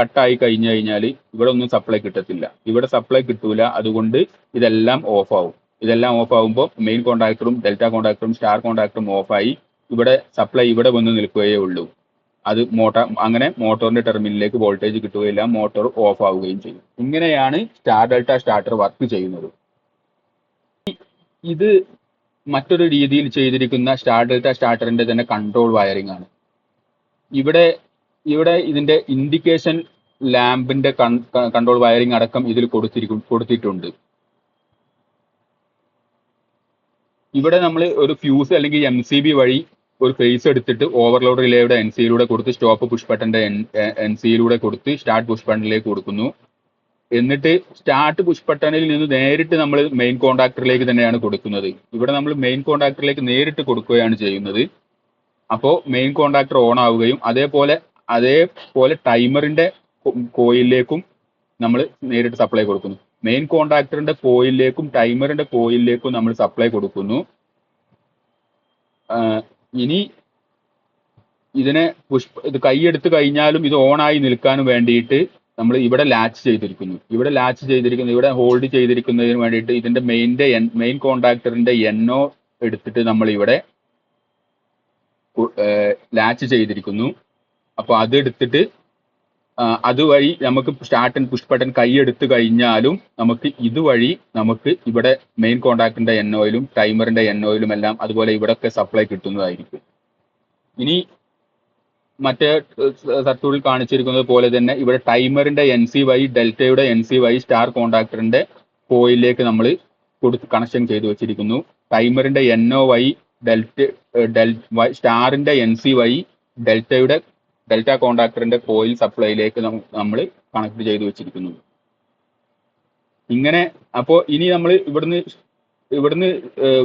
കട്ടായി കഴിഞ്ഞു കഴിഞ്ഞാൽ ഇവിടെ ഒന്നും സപ്ലൈ കിട്ടത്തില്ല, ഇവിടെ സപ്ലൈ കിട്ടൂല. അതുകൊണ്ട് ഇതെല്ലാം ഓഫ് ആവും. ഇതെല്ലാം ഓഫ് ആകുമ്പോൾ മെയിൻ കോണ്ടാക്ടറും ഡെൽറ്റ കോണ്ടാക്ടറും സ്റ്റാർ കോണ്ടാക്ടറും ഓഫായി ഇവിടെ സപ്ലൈ ഇവിടെ വന്ന് നിൽക്കുകയേ ഉള്ളൂ. അത് അങ്ങനെ മോട്ടോറിന്റെ ടെർമിനലിലേക്ക് വോൾട്ടേജ് കിട്ടുകയില്ല, മോട്ടോർ ഓഫ് ആവുകയും ചെയ്യും. ഇങ്ങനെയാണ് സ്റ്റാർ ഡെൽറ്റ സ്റ്റാർട്ടർ വർക്ക് ചെയ്യുന്നത്. ഇത് മറ്റൊരു രീതിയിൽ ചെയ്തിരിക്കുന്ന സ്റ്റാർ ഡെൽറ്റ സ്റ്റാർട്ടറിന്റെ തന്നെ കൺട്രോൾ വയറിംഗ് ആണ്. ഇവിടെ ഇതിന്റെ ഇൻഡിക്കേഷൻ ലാമ്പിന്റെ കൺട്രോൾ വയറിംഗ് അടക്കം ഇതിൽ കൊടുത്തിട്ടുണ്ട്. ഇവിടെ നമ്മൾ ഒരു ഫ്യൂസ് അല്ലെങ്കിൽ MCB വഴി ഒരു ഫേസ് എടുത്തിട്ട് ഓവർലോഡ് റിലേയുടെ NC-യിലൂടെ കൊടുത്ത് സ്റ്റോപ്പ് പുഷ് ബട്ടന്റെ NC-യിലൂടെ കൊടുത്ത് സ്റ്റാർട്ട് പുഷ് ബട്ടണിലേക്ക് കൊടുക്കുന്നു. എന്നിട്ട് സ്റ്റാർട്ട് പുഷ് ബട്ടണിൽ നിന്ന് നേരിട്ട് നമ്മൾ മെയിൻ കോണ്ടാക്ടറിലേക്ക് തന്നെയാണ് കൊടുക്കുന്നത്. ഇവിടെ നമ്മൾ മെയിൻ കോണ്ടാക്ടറിലേക്ക് നേരിട്ട് കൊടുക്കുകയാണ് ചെയ്യുന്നത്. അപ്പോൾ മെയിൻ കോണ്ടാക്ടർ ഓൺ ആവുകയും അതേപോലെ ടൈമറിന്റെ കോയിലിലേക്കും നമ്മൾ നേരിട്ട് സപ്ലൈ കൊടുക്കുന്നു. മെയിൻ കോണ്ടാക്ടറിന്റെ കോയിലിലേക്കും ടൈമറിന്റെ കോയിലിലേക്കും നമ്മൾ സപ്ലൈ കൊടുക്കുന്നു. ഇനി ഇതിനെ ഇത് കൈയെടുത്ത് കഴിഞ്ഞാലും ഇത് ഓൺ ആയി നിൽക്കാൻ വേണ്ടിയിട്ട് നമ്മൾ ഇവിടെ ലാച്ച് ചെയ്തിരിക്കുന്നു. ഇവിടെ ഹോൾഡ് ചെയ്തിരിക്കുന്നതിന് വേണ്ടിയിട്ട് ഇതിന്റെ മെയിൻ കോണ്ടാക്ടറിന്റെ NO എടുത്തിട്ട് നമ്മൾ ഇവിടെ ലാച്ച് ചെയ്തിരിക്കുന്നു. അപ്പോൾ അതെടുത്തിട്ട് അതുവഴി നമുക്ക് സ്റ്റാർട്ട് ആൻഡ് പുഷ് ബട്ടൺ കൈയെടുത്ത് കഴിഞ്ഞാലും ഇതുവഴി നമുക്ക് ഇവിടെ മെയിൻ കോണ്ടാക്ടറിന്റെ NOയിലും ടൈമറിന്റെ NOയിലും എല്ലാം അതുപോലെ ഇവിടെയൊക്കെ സപ്ലൈ കിട്ടുന്നതായിരിക്കും. ഇനി മറ്റേ സർക്യൂട്ടിൽ കാണിച്ചിരിക്കുന്നത് പോലെ തന്നെ ഇവിടെ ടൈമറിന്റെ NC വഴി ഡെൽറ്റയുടെ NC വഴി സ്റ്റാർ കോണ്ടാക്ടറിന്റെ കോയിലേക്ക് നമ്മൾ കണക്ഷൻ ചെയ്തു വെച്ചിരിക്കുന്നു. ടൈമറിന്റെ NO വഴി സ്റ്റാറിന്റെ NC വഴി ഡെൽറ്റ കോണ്ടാക്ടറിന്റെ കോയിൽ സപ്ലൈയിലേക്ക് നമ്മൾ കണക്ട് ചെയ്തു വെച്ചിരിക്കുന്നു. ഇങ്ങനെ അപ്പോൾ ഇനി നമ്മൾ ഇവിടുന്ന്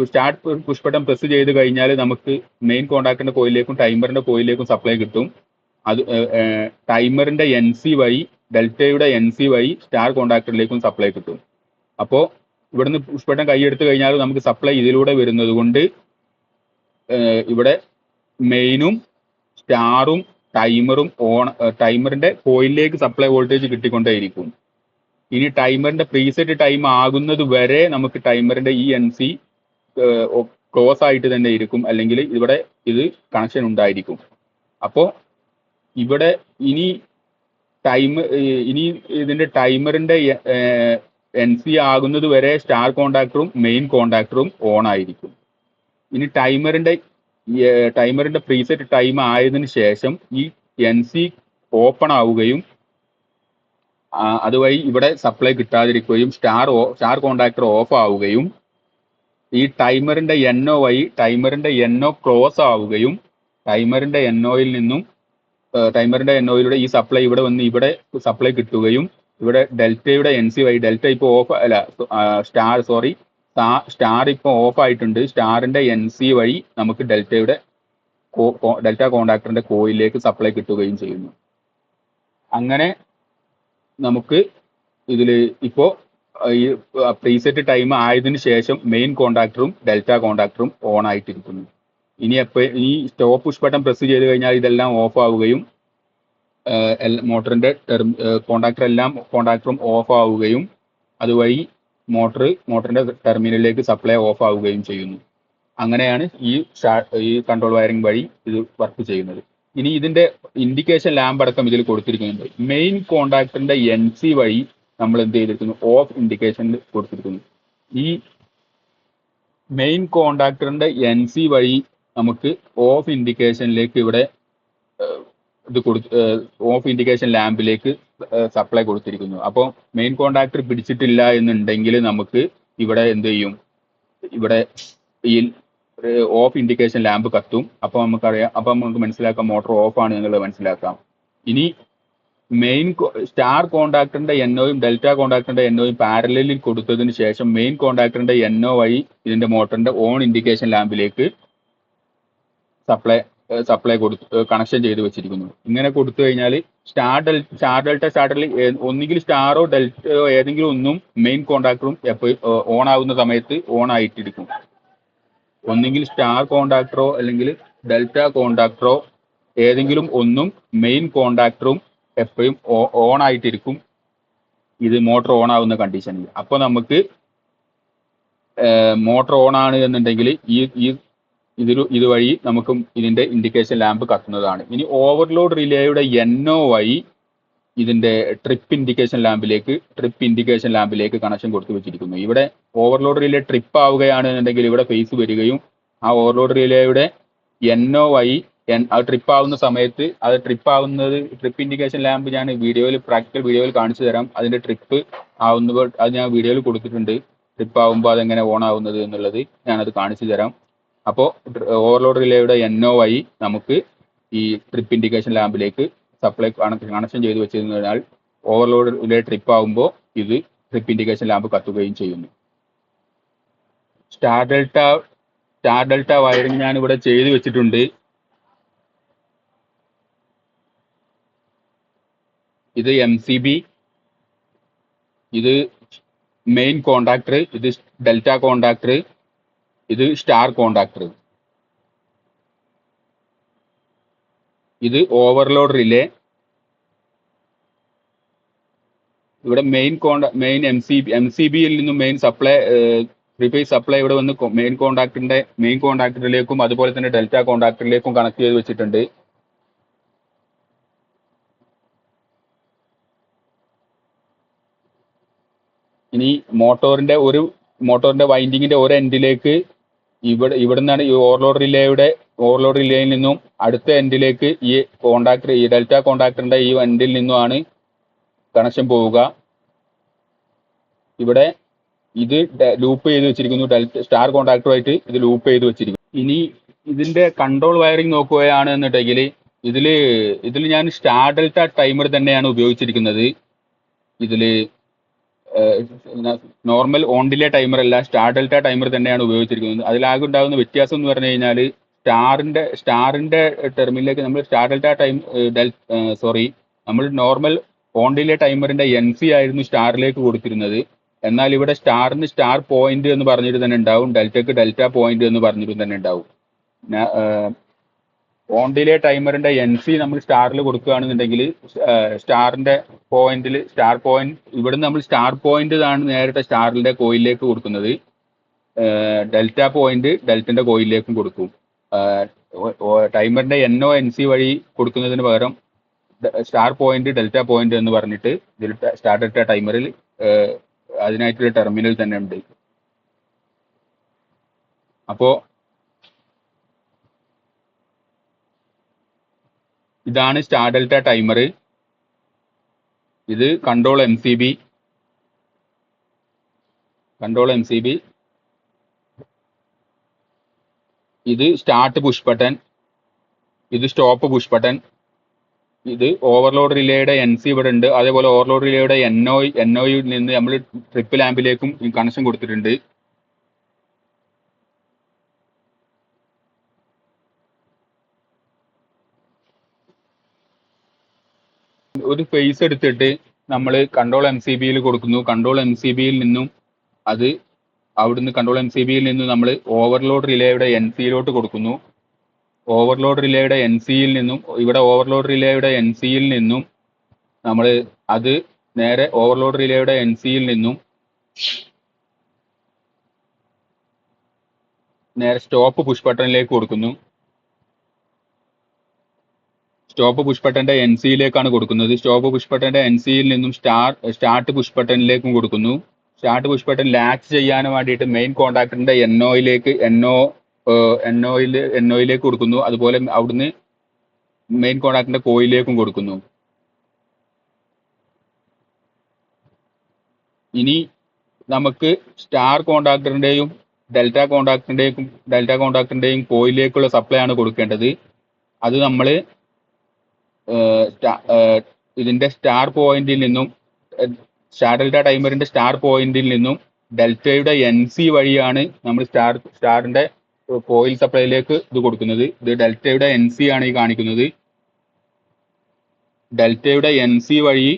സ്റ്റാർട്ട് പുഷ് ബട്ടൺ പ്രസ് ചെയ്ത് കഴിഞ്ഞാൽ നമുക്ക് മെയിൻ കോണ്ടാക്ടറിന്റെ കോയിലേക്കും ടൈമറിന്റെ കോയിലേക്കും സപ്ലൈ കിട്ടും. അത് ടൈമറിന്റെ NC വഴി ഡെൽറ്റയുടെ NC വഴി സ്റ്റാർ കോണ്ടാക്ടറിലേക്കും സപ്ലൈ കിട്ടും. അപ്പോൾ ഇവിടുന്ന് പുഷ് ബട്ടൺ കൈയെടുത്ത് കഴിഞ്ഞാൽ നമുക്ക് സപ്ലൈ ഇതിലൂടെ വരുന്നത് കൊണ്ട് ഇവിടെ മെയിനും സ്റ്റാറും ടൈമറിന്റെ കോയിലിലേക്ക് സപ്ലൈ വോൾട്ടേജ് കിട്ടിക്കൊണ്ടേയിരിക്കും. ഇനി ടൈമറിന്റെ പ്രീസെറ്റ് ടൈം ആകുന്നത് വരെ നമുക്ക് ടൈമറിന്റെ ഈ NC ക്ലോസ് ആയിട്ട് തന്നെ ഇരിക്കും, അല്ലെങ്കിൽ ഇവിടെ ഇത് കണക്ഷൻ ഉണ്ടായിരിക്കും. അപ്പോൾ ഇവിടെ ഇനി ഇതിന്റെ ടൈമറിന്റെ NC ആകുന്നത് വരെ സ്റ്റാർ കോണ്ടാക്ടറും മെയിൻ കോണ്ടാക്ടറും ഓൺ ആയിരിക്കും. ഇനി ടൈമറിന്റെ പ്രീസെറ്റ് ടൈം ആയതിനു ശേഷം ഈ NC ഓപ്പൺ ആവുകയും അതുവഴി ഇവിടെ സപ്ലൈ കിട്ടാതിരിക്കുകയും സ്റ്റാർ കോണ്ടാക്ടർ ഓഫ് ആവുകയും ഈ ടൈമറിന്റെ NO വഴി ടൈമറിന്റെ NO ക്ലോസ് ആവുകയും ടൈമറിന്റെ NOയിലൂടെ ഈ സപ്ലൈ ഇവിടെ വന്ന് ഇവിടെ സപ്ലൈ കിട്ടുകയും ഇവിടെ ഡെൽറ്റയുടെ NC വഴി ഡെൽറ്റ ഇപ്പോൾ ഓഫ് അല്ല സ്റ്റാർ ഇപ്പോൾ ഓഫ് ആയിട്ടുണ്ട്. സ്റ്റാറിന്റെ NC വഴി നമുക്ക് ഡെൽറ്റ കോണ്ടാക്ടറിന്റെ കോയിലേക്ക് സപ്ലൈ കിട്ടുകയും ചെയ്യുന്നു. അങ്ങനെ നമുക്ക് ഇതിൽ ഇപ്പോൾ ഈ പ്രീസെറ്റ് ടൈം ആയതിനു ശേഷം മെയിൻ കോണ്ടാക്ടറും ഡെൽറ്റ കോണ്ടാക്ടറും ഓൺ ആയിട്ടിരിക്കുന്നു. ഈ സ്റ്റോപ്പ് പുഷ് ബട്ടൺ പ്രസ് ചെയ്ത് കഴിഞ്ഞാൽ ഇതെല്ലാം ഓഫ് ആവുകയും മോട്ടറിന്റെ കോണ്ടാക്ടറും ഓഫ് ആവുകയും അതുവഴി മോട്ടറിന്റെ ടെർമിനലിലേക്ക് സപ്ലൈ ഓഫ് ആവുകയും ചെയ്യുന്നു. അങ്ങനെയാണ് ഈ കൺട്രോൾ വയറിംഗ് വഴി ഇത് വർക്ക് ചെയ്യുന്നത്. ഇനി ഇതിന്റെ ഇൻഡിക്കേഷൻ ലാമ്പ് അടക്കം ഇതിൽ കൊടുത്തിരിക്കുന്നുണ്ട്. മെയിൻ കോണ്ടാക്ടറിന്റെ NC വഴി നമ്മൾ എന്ത് ചെയ്തിരിക്കുന്നു, ഓഫ് ഇൻഡിക്കേഷൻ കൊടുത്തിരിക്കുന്നു. ഈ മെയിൻ കോണ്ടാക്ടറിന്റെ NC വഴി നമുക്ക് ഓഫ് ഇൻഡിക്കേഷനിലേക്ക് ഇവിടെ ഓഫ് ഇൻഡിക്കേഷൻ ലാമ്പിലേക്ക് സപ്ലൈ കൊടുത്തിരിക്കുന്നു. അപ്പോൾ മെയിൻ കോണ്ടാക്ടർ പിടിച്ചിട്ടില്ല എന്നുണ്ടെങ്കിൽ നമുക്ക് ഇവിടെ എന്ത് ചെയ്യും, ഇവിടെ ഈ ഓഫ് ഇൻഡിക്കേഷൻ ലാമ്പ് കത്തും. അപ്പോൾ നമുക്ക് മനസ്സിലാക്കാം മോട്ടോർ ഓഫ് ആണ് എന്നുള്ളത് മനസ്സിലാക്കാം. ഇനി സ്റ്റാർ കോണ്ടാക്ടറിന്റെ NOയും ഡെൽറ്റ കോണ്ടാക്ടറിന്റെ NOയും പാരലലിൽ കൊടുത്തതിന് ശേഷം മെയിൻ കോണ്ടാക്ടറിന്റെ NO വഴി ഇതിന്റെ മോട്ടറിന്റെ ഓൺ ഇൻഡിക്കേഷൻ ലാമ്പിലേക്ക് സപ്ലൈ കണക്ഷൻ ചെയ്ത് വെച്ചിരിക്കുന്നു. ഇങ്ങനെ കൊടുത്തു കഴിഞ്ഞാൽ സ്റ്റാർ ഡെൽറ്റ സ്റ്റാർട്ടറിൽ ഒന്നുകിൽ സ്റ്റാറോ ഡെൽറ്റയോ ഏതെങ്കിലും ഒന്നും മെയിൻ കോണ്ടാക്ടറും എപ്പോഴും ഓൺ ആകുന്ന സമയത്ത് ഓൺ ആയിട്ടിരിക്കും. ഒന്നുകിൽ സ്റ്റാർ കോണ്ടാക്ടറോ അല്ലെങ്കിൽ ഡെൽറ്റ കോണ്ടാക്ടറോ ഏതെങ്കിലും ഒന്നും മെയിൻ കോണ്ടാക്ടറും എപ്പോഴും ഓൺ ആയിട്ടിരിക്കും ഇത് മോട്ടോർ ഓൺ ആവുന്ന കണ്ടീഷനിൽ. അപ്പോൾ നമുക്ക് മോട്ടർ ഓൺ ആണ് എന്നുണ്ടെങ്കിൽ ഈ ഈ ഇതുവഴി നമുക്കും ഇതിന്റെ ഇൻഡിക്കേഷൻ ലാമ്പ് കത്തുന്നതാണ്. ഇനി ഓവർലോഡ് റിലേയുടെ NO ഇതിന്റെ ട്രിപ്പ് ഇൻഡിക്കേഷൻ ലാമ്പിലേക്ക് കണക്ഷൻ കൊടുത്തു വെച്ചിരിക്കുന്നു. ഇവിടെ ഓവർലോഡ് റിലേ ട്രിപ്പ് ആവുകയാണ് എന്നുണ്ടെങ്കിൽ ഇവിടെ ഫേസ് വരികയും ആ ഓവർലോഡ് റിലേയുടെ NOI അത് ട്രിപ്പ് ആവുന്ന സമയത്ത് അത് ട്രിപ്പ് ഇൻഡിക്കേഷൻ ലാമ്പ് ഞാൻ പ്രാക്ടിക്കൽ വീഡിയോയിൽ കാണിച്ചു തരാം. അതിന്റെ ട്രിപ്പ് ആവുമ്പോൾ അത് ഞാൻ വീഡിയോയിൽ കൊടുത്തിട്ടുണ്ട്. ട്രിപ്പ് ആവുമ്പോൾ അതെങ്ങനെ ഓൺ ആവുന്നത് എന്നുള്ളത് ഞാനത് കാണിച്ചു തരാം. അപ്പോൾ ഓവർലോഡ് റിലേയുടെ NOI നമുക്ക് ഈ ട്രിപ്പ് ഇൻഡിക്കേഷൻ ലാമ്പിലേക്ക് കണക്ഷൻ ചെയ്ത് വെച്ചിരുന്നതിനാൽ ഓവർലോഡ് റിലേ ട്രിപ്പ് ആവുമ്പോൾ ഇത് ട്രിപ്പ് ഇൻഡിക്കേഷൻ ലാമ്പ് കത്തുകയും ചെയ്യുന്നു. സ്റ്റാർ ഡെൽറ്റ വയറിംഗ് ഞാൻ ഇവിടെ ചെയ്ത് വെച്ചിട്ടുണ്ട്. ഇത് MCB, ഇത് മെയിൻ കോണ്ടാക്ടർ, ഇത് ഡെൽറ്റ കോണ്ടാക്ടർ, ഇത് സ്റ്റാർ കോണ്ടാക്ടർ, ഇത് ഓവർലോഡ് റിലേ. ഇവിടെ മെയിൻ MCBയിൽ നിന്നും മെയിൻ സപ്ലൈ പ്രീപെയ്ഡ് സപ്ലൈ ഇവിടെ വന്ന് മെയിൻ കോണ്ടാക്ടറിലേക്കും അതുപോലെ തന്നെ ഡെൽറ്റ കോണ്ടാക്ടറിലേക്കും കണക്ട് ചെയ്ത് വെച്ചിട്ടുണ്ട്. ഇനി മോട്ടോറിന്റെ വൈൻഡിങ്ങിന്റെ ഒരു എൻഡിലേക്ക് ഇവിടെ നിന്നാണ് ഈ ഓവർലോഡ് റിലേയിൽ നിന്നും അടുത്ത എൻഡിലേക്ക് ഈ ഡെൽറ്റ കോണ്ടാക്ടറിന്റെ ഈ എൻഡിൽ നിന്നുമാണ് കണക്ഷൻ പോവുക. ഇവിടെ ഇത് ലൂപ്പ് ചെയ്ത് വെച്ചിരിക്കുന്നു. സ്റ്റാർ കോണ്ടാക്ടറുമായിട്ട് ഇത് ലൂപ്പ് ചെയ്ത് വെച്ചിരിക്കുന്നു. ഇനി ഇതിന്റെ കൺട്രോൾ വയറിംഗ് നോക്കുകയാണ് എന്നുണ്ടെങ്കിൽ ഇതിൽ ഞാൻ സ്റ്റാർ ഡെൽറ്റ ടൈമർ തന്നെയാണ് ഉപയോഗിച്ചിരിക്കുന്നത്. ഇതിൽ നോർമൽ ഓൺ ഡിലേ ടൈമർ അല്ല, സ്റ്റാർ ഡെൽറ്റ ടൈമർ തന്നെയാണ് ഉപയോഗിച്ചിരിക്കുന്നത്. അതിലാകെ ഉണ്ടാകുന്ന വ്യത്യാസം എന്ന് പറഞ്ഞു കഴിഞ്ഞാൽ സ്റ്റാറിന്റെ ടെർമിനലിലേക്ക് നമ്മൾ സ്റ്റാർ ഡെൽറ്റ നമ്മൾ നോർമൽ ഓൺ ഡിലേ ടൈമറിന്റെ NC ആയിരുന്നു സ്റ്റാറിലേക്ക് കൊടുത്തിരുന്നത്. എന്നാൽ ഇവിടെ സ്റ്റാറിന് സ്റ്റാർ പോയിന്റ് എന്ന് പറഞ്ഞിട്ട് തന്നെ ഉണ്ടാവും, ഡെൽറ്റക്ക് ഡെൽറ്റ പോയിന്റ് എന്ന് പറഞ്ഞിട്ട് തന്നെ ഉണ്ടാവും. ഓൺ ഡിലേ ടൈമറിന്റെ NC നമ്മൾ സ്റ്റാറിൽ കൊടുക്കുകയാണെന്നുണ്ടെങ്കിൽ സ്റ്റാർ പോയിന്റ് ഇവിടുന്ന് നമ്മൾ സ്റ്റാർ പോയിന്റ് ആണ് നേരിട്ട് സ്റ്റാറിന്റെ കോയിലിലേക്ക് കൊടുക്കുന്നത്. ഡെൽറ്റ പോയിന്റ് ഡെൽറ്റന്റെ കോയിലിലേക്കും കൊടുക്കും. ടൈമറിന്റെ NONC വഴി കൊടുക്കുന്നതിന് പകരം സ്റ്റാർ പോയിന്റ് ഡെൽറ്റ പോയിന്റ് എന്ന് പറഞ്ഞിട്ട് ഇതിൽ സ്റ്റാർ ഡെൽറ്റ ടൈമറിൽ അതിനായിട്ടുള്ള ടെർമിനൽ തന്നെ ഉണ്ട്. അപ്പോ ഇതാണ് സ്റ്റാർ ഡെൽറ്റ ടൈമർ. ഇത് കൺട്രോൾ MCB. ഇത് സ്റ്റാർട്ട് പുഷ് ബട്ടൺ, ഇത് സ്റ്റോപ്പ് പുഷ് ബട്ടൺ. ഇത് ഓവർലോഡ് റിലേയുടെ NC ഇവിടെ ഉണ്ട്. അതേപോലെ ഓവർലോഡ് റിലേയുടെ NOയിൽ നിന്ന് നമ്മൾ ട്രിപ്പ് ലാമ്പിലേക്കും കണക്ഷൻ കൊടുത്തിട്ടുണ്ട്. ഒരു ഫേസ് എടുത്തിട്ട് നമ്മൾ കൺട്രോൾ MCBയിൽ കൊടുക്കുന്നു. കൺട്രോൾ MCBയിൽ നിന്നും നമ്മൾ ഓവർലോഡ് റിലേയുടെ NCയിലോട്ട് കൊടുക്കുന്നു. ഓവർലോഡ് റിലേയുടെ NCയിൽ നിന്നും നമ്മൾ അത് നേരെ ഓവർലോഡ് റിലേയുടെ NCയിൽ നിന്നും നേരെ സ്റ്റോപ്പ് പുഷ് ബട്ടണിലേക്ക് കൊടുക്കുന്നു. സ്റ്റോപ്പ് പുഷ് ബട്ടന്റെ NCയിലേക്കാണ് കൊടുക്കുന്നത്. സ്റ്റോപ്പ് പുഷ് ബട്ടന്റെ NCയിൽ നിന്നും സ്റ്റാർട്ട് പുഷ് ബട്ടണിലേക്കും കൊടുക്കുന്നു. സ്റ്റാർട്ട് പുഷ് ബട്ടൺ ലാച്ച് ചെയ്യാൻ വേണ്ടിയിട്ട് മെയിൻ കോണ്ടാക്ടറിന്റെ NOയിലേക്ക് കൊടുക്കുന്നു. അതുപോലെ അവിടുന്ന് മെയിൻ കോണ്ടാക്ടറിന്റെ കോയിലേക്കും കൊടുക്കുന്നു. ഇനി നമുക്ക് സ്റ്റാർ കോണ്ടാക്ടറിന്റെയും ഡെൽറ്റ കോണ്ടാക്ടറിന്റെയും കോയിലേക്കുള്ള സപ്ലൈ ആണ് കൊടുക്കേണ്ടത്. അത് നമ്മൾ ഇതിന്റെ സ്റ്റാർ പോയിന്റിൽ നിന്നും സ്റ്റാർ ഡെൽറ്റ ടൈമറിന്റെ സ്റ്റാർ പോയിന്റിൽ നിന്നും ഡെൽറ്റയുടെ NC വഴിയാണ് നമ്മൾ സ്റ്റാറിന്റെ കോയിൽ സപ്ലൈയിലേക്ക് ഇത് കൊടുക്കുന്നത്. ഇത് ഡെൽറ്റയുടെ NC ആണ് ഈ കാണിക്കുന്നത്. ഡെൽറ്റയുടെ NC വഴി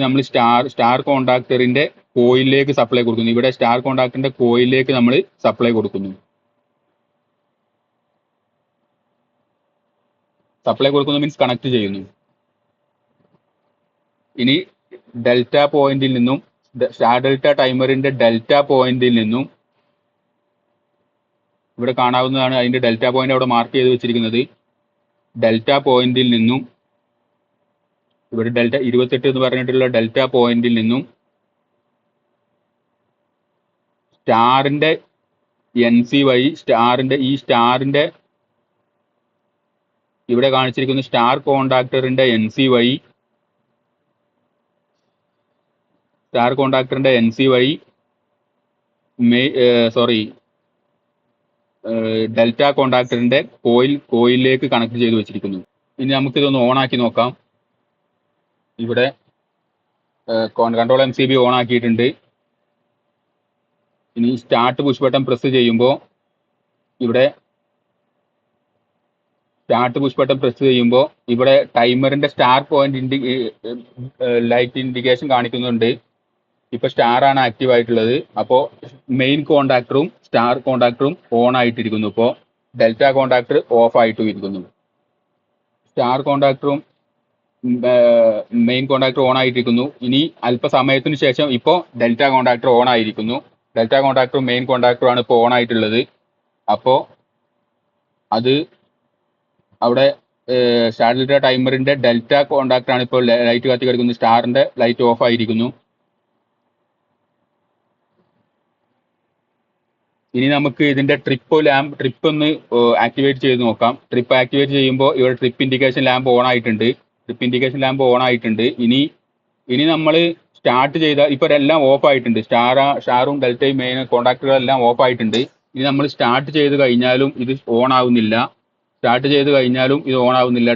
നമ്മൾ സ്റ്റാർ കോണ്ടാക്ടറിന്റെ കോയിലിലേക്ക് സപ്ലൈ കൊടുക്കുന്നു. ഇവിടെ സ്റ്റാർ കോണ്ടാക്ടറിന്റെ കോയിലിലേക്ക് നമ്മൾ സപ്ലൈ കൊടുക്കുന്നു. മീൻസ് കണക്ട് ചെയ്യുന്നു. ഇനി ഡെൽറ്റ പോയിന്റിൽ നിന്നും സ്റ്റാർ ഡെൽറ്റ ടൈമറിന്റെ ഡെൽറ്റ പോയിന്റിൽ നിന്നും ഇവിടെ കാണാവുന്നതാണ് അതിന്റെ ഡെൽറ്റ പോയിന്റ് അവിടെ മാർക്ക് ചെയ്ത് വെച്ചിരിക്കുന്നത്. ഡെൽറ്റ പോയിന്റിൽ നിന്നും ഇവിടെ ഡെൽറ്റ 28 എന്ന് പറഞ്ഞിട്ടുള്ള ഡെൽറ്റ പോയിന്റിൽ നിന്നും സ്റ്റാറിന്റെ NC വഴി സ്റ്റാറിന്റെ ഇവിടെ കാണിച്ചിരിക്കുന്ന സ്റ്റാർ കോണ്ടാക്ടറിന്റെ NC വഴി ഡെൽറ്റ കോണ്ടാക്ടറിന്റെ കോയിലിലേക്ക് കണക്ട് ചെയ്ത് വെച്ചിരിക്കുന്നു. ഇനി നമുക്കിതൊന്ന് ഓൺ ആക്കി നോക്കാം. ഇവിടെ കൺട്രോൾ MCB ഓൺ ആക്കിയിട്ടുണ്ട്. ഇനി സ്റ്റാർട്ട് പുഷ് ബട്ടൺ പ്രസ് ചെയ്യുമ്പോൾ ഇവിടെ ടൈമറിന്റെ സ്റ്റാർ പോയിന്റ് ലൈറ്റ് ഇൻഡിക്കേഷൻ കാണിക്കുന്നുണ്ട്. ഇപ്പൊ സ്റ്റാർ ആണ് ആക്റ്റീവ് ആയിട്ടുള്ളത്. അപ്പോൾ മെയിൻ കോണ്ടാക്ടറും സ്റ്റാർ കോണ്ടാക്ടറും ഓൺ ആയിട്ടിരിക്കുന്നു. ഇപ്പോൾ ഡെൽറ്റ കോണ്ടാക്ടർ ഓഫ് ആയിട്ട് ഇരിക്കുന്നു. സ്റ്റാർ കോണ്ടാക്ടറും മെയിൻ കോണ്ടാക്ടർ ഓൺ ആയിട്ടിരിക്കുന്നു. ഇനി അല്പസമയത്തിന് ശേഷം ഇപ്പോൾ ഡെൽറ്റ കോണ്ടാക്ടർ ഓൺ ആയിരിക്കുന്നു. ഡെൽറ്റ കോണ്ടാക്ടറും മെയിൻ കോണ്ടാക്ടറും ആണ് ഇപ്പോൾ ഓൺ ആയിട്ടുള്ളത്. അപ്പോൾ അത് അവിടെ സ്റ്റാർ ഡെൽറ്റ ടൈമറിന്റെ ഡെൽറ്റ കോണ്ടാക്ടർ ആണ് ഇപ്പോൾ ലൈറ്റ് കത്തി കിടക്കുന്നത്. സ്റ്റാറിന്റെ ലൈറ്റ് ഓഫ് ആയിരിക്കുന്നു. ഇനി നമുക്ക് ഇതിന്റെ ട്രിപ്പ് ഒന്ന് ആക്ടിവേറ്റ് ചെയ്ത് നോക്കാം. ട്രിപ്പ് ആക്ടിവേറ്റ് ചെയ്യുമ്പോൾ ഇവിടെ ട്രിപ്പ് ഇൻഡിക്കേഷൻ ലാമ്പ് ഓൺ ആയിട്ടുണ്ട്. ഇനി നമ്മൾ സ്റ്റാർട്ട് ചെയ്ത ഇപ്പോൾ എല്ലാം ഓഫ് ആയിട്ടുണ്ട്. സ്റ്റാറും ഡെൽറ്റയും മെയിൻ കോണ്ടാക്ടറുകളെല്ലാം ഓഫ് ആയിട്ടുണ്ട്. ഇനി നമ്മൾ സ്റ്റാർട്ട് ചെയ്ത് കഴിഞ്ഞാലും ഇത് ഓൺ ആവുന്നില്ല.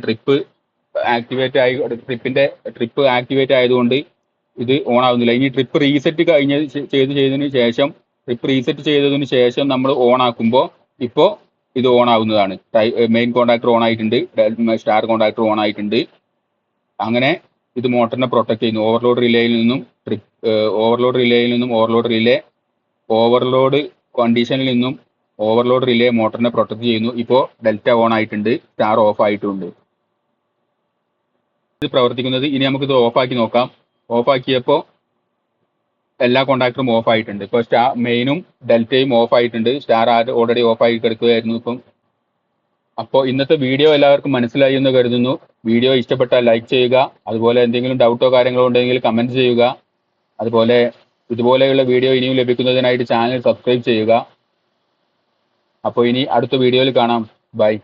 ട്രിപ്പ് ആക്ടിവേറ്റ് ആയതുകൊണ്ട് ഇത് ഓൺ ആവുന്നില്ല. ഇനി ട്രിപ്പ് റീസെറ്റ് ചെയ്തതിന് ശേഷം നമ്മൾ ഓൺ ആക്കുമ്പോൾ ഇപ്പോൾ ഇത് ഓൺ ആവുന്നതാണ്. മെയിൻ കോണ്ടാക്ടർ ഓൺ ആയിട്ടുണ്ട്, സ്റ്റാർ കോണ്ടാക്ടർ ഓൺ ആയിട്ടുണ്ട്. അങ്ങനെ ഇത് മോട്ടറിനെ പ്രൊട്ടക്ട് ചെയ്യുന്നു. ഓവർലോഡ് കണ്ടീഷനിൽ നിന്നും ഓവർലോഡ് റിലേ മോട്ടറിനെ പ്രൊട്ടക്ട് ചെയ്യുന്നു. ഇപ്പോൾ ഡെൽറ്റ ഓൺ ആയിട്ടുണ്ട്, സ്റ്റാർ ഓഫ് ആയിട്ടുണ്ട്. ഇത് പ്രവർത്തിക്കുന്നത്. ഇനി നമുക്കിത് ഓഫാക്കി നോക്കാം. ഓഫാക്കിയപ്പോൾ എല്ലാ കോണ്ടാക്ടറും ഓഫ് ആയിട്ടുണ്ട്. ഇപ്പോൾ മെയിനും ഡെൽറ്റയും ഓഫ് ആയിട്ടുണ്ട്. സ്റ്റാർ ഓൾറെഡി ഓഫ് ആയി കിടക്കുകയായിരുന്നു ഇപ്പം. അപ്പോൾ ഇന്നത്തെ വീഡിയോ എല്ലാവർക്കും മനസ്സിലായി എന്ന് കരുതുന്നു. വീഡിയോ ഇഷ്ടപ്പെട്ടാൽ ലൈക്ക് ചെയ്യുക. അതുപോലെ എന്തെങ്കിലും ഡൗട്ടോ കാര്യങ്ങളോ ഉണ്ടെങ്കിൽ കമൻറ്റ് ചെയ്യുക. അതുപോലെ ഇതുപോലെയുള്ള വീഡിയോ ഇനിയും ലഭിക്കുന്നതിനായിട്ട് ചാനൽ സബ്സ്ക്രൈബ് ചെയ്യുക. അപ്പോൾ ഇനി അടുത്ത വീഡിയോയിൽ കാണാം. ബൈ.